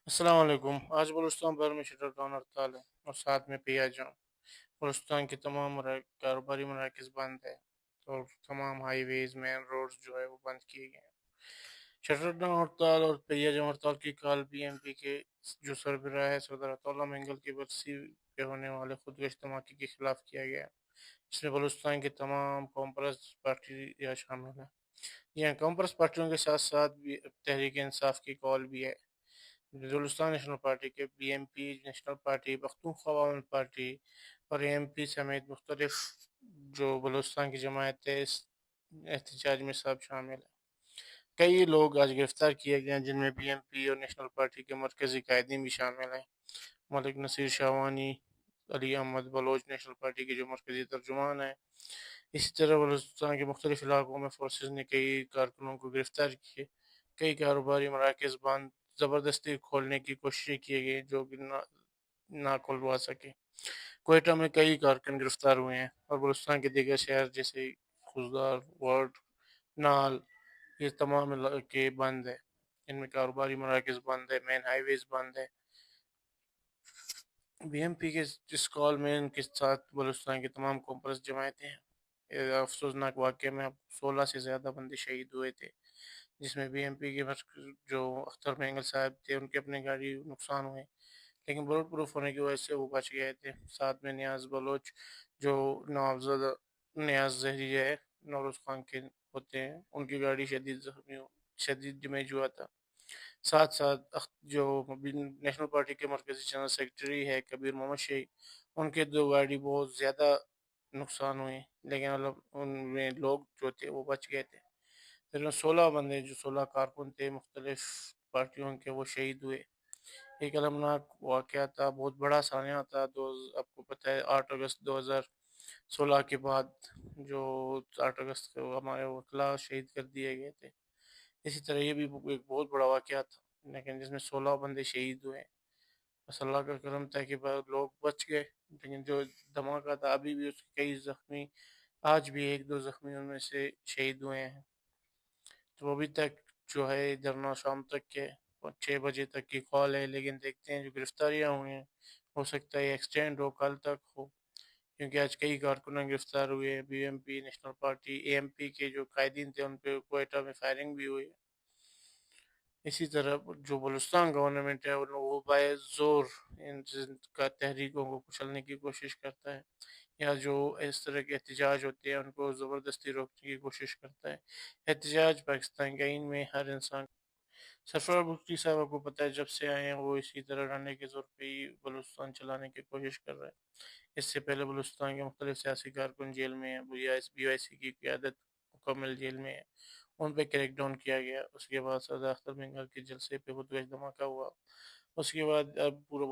السلام علیکم۔ آج بلوچستان بھر میں شٹر ڈاؤن ہڑتال ہے اور ساتھ میں پیا جام۔ بلوچستان کے تمام کاروباری مراکز بند ہے اور تمام ہائی ویز مین روڈز جو ہے وہ بند کیے گئے ہیں۔ شٹر ڈاؤن ہڑتال اور پیا جام ہڑتال کی کال بی ایم پی کے جو سربراہ ہے سردار عطا اللہ مینگل کی برسی پہ ہونے والے خودکش دھماکے کے خلاف کیا گیا ہے، جس میں بلوچستان کے تمام کامپرس پارٹیاں شامل ہیں۔ یہاں کامپرس پارٹیوں کے ساتھ ساتھ بھی تحریک انصاف کی کال بھی ہے۔ بلوچستان نیشنل پارٹی کے B M P National Party, Pakhtunkhwa Awami Party اور اے ایم پی سمیت مختلف جو بلوچستان کی جماعتیں اس احتجاج میں سب شامل ہیں۔ کئی لوگ آج گرفتار کیے گئے ہیں، جن میں بی ایم پی اور نیشنل پارٹی کے مرکزی قائدین بھی شامل ہیں۔ ملک نصیر شاہوانی، علی احمد بلوچ نیشنل پارٹی کے جو مرکزی ترجمان ہیں۔ اسی طرح بلوچستان کے مختلف علاقوں میں فورسز نے کئی کارکنوں کو گرفتار کیے، کئی کاروباری مراکز بند زبردستی کھولنے کی کوششیں کی گئی جو کہ نہ کھلوا سکے۔ کوئٹہ میں کئی کارکن گرفتار ہوئے ہیں اور بلوچستان کے دیگر شہر جیسے خوزدار، وارڈ، نال، یہ تمام علاقے بند ہیں۔ ان میں کاروباری مراکز بند ہیں، مین ہائی ویز بند ہیں۔ بی ایم پی کے اس کال میں ان کے ساتھ بلوچستان کی تمام کامپرس جماعتیں ہیں۔ اس افسوسناک واقعے میں اب 16 سے زیادہ بندے شہید ہوئے تھے، جس میں بی ایم پی کے جو اختر مینگل صاحب تھے ان کے اپنے گاڑی نقصان ہوئے، لیکن بلٹ پروف ہونے کی وجہ سے وہ بچ گئے تھے۔ ساتھ میں نیاز بلوچ جو نوابزادہ نیاز زہری ہے نوروز خان کے ہوتے ہیں، ان کی گاڑی شدید ڈیمیج ہوا تھا۔ ساتھ ساتھ جو نیشنل پارٹی کے مرکزی جنرل سیکرٹری ہے کبیر محمد شیخ، ان کے دو گاڑی بہت زیادہ نقصان ہوئے، لیکن ان میں لوگ جو تھے وہ بچ گئے تھے۔ پھر 16 بندے جو 16 کارکن تھے مختلف پارٹیوں کے وہ شہید ہوئے۔ ایک المناک واقعہ تھا، بہت بڑا سانحہ تھا۔ آپ کو پتہ ہے 8 اگست 2016 کے بعد جو 8 اگست کو ہمارے وکلاء شہید کر دیے گئے تھے، اسی طرح یہ بھی ایک بہت بڑا واقعہ تھا، لیکن جس میں 16 بندے شہید ہوئے۔ بس اللہ کا کرم تھا کہ لوگ بچ گئے، لیکن جو دھماکہ تھا ابھی بھی اس کے کئی زخمی، آج بھی ایک دو زخمی ان میں سے شہید ہوئے ہیں۔ تو ابھی تک جو ہے ادھر شام تک کے 6 بجے تک کی کال ہے، لیکن دیکھتے ہیں جو گرفتاریاں ہوئی ہیں ہو سکتا ہے ایکسٹینڈ ہو، کل تک ہو، کیونکہ آج کئی کارکنان گرفتار ہوئے ہیں۔ B M P National Party A M P کے جو قائدین تھے ان پہ کوئٹہ میں فائرنگ بھی ہوئی۔ اسی طرح جو بلوچستان گورنمنٹ ہے وہ باعث زور ان کا تحریکوں کو کچلنے کی کوشش کرتا ہے، یا جو اس طرح کے احتجاج ہوتے ہیں ان کو زبردستی روکنے کی کوشش کرتا ہے۔ احتجاج پاکستان کے آئین میں ہر انسان، سرفراز بگٹی صاحب کو پتہ ہے جب سے آئے ہیں وہ اسی طرح ڈنڈے کے زور پہ ہی بلوچستان چلانے کی کوشش کر رہے ہیں۔ اس سے پہلے بلوچستان کے مختلف سیاسی کارکن جیل میں ہیں، بی وائی سی کی قیادت مکمل جیل میں ہے، ان پہ کریک ڈاؤن کیا گیا۔ اس کے بعد سردار اختر مینگل کے جلسے پہ خودکش دھماکہ ہوا۔ اس کے بعد اب پورا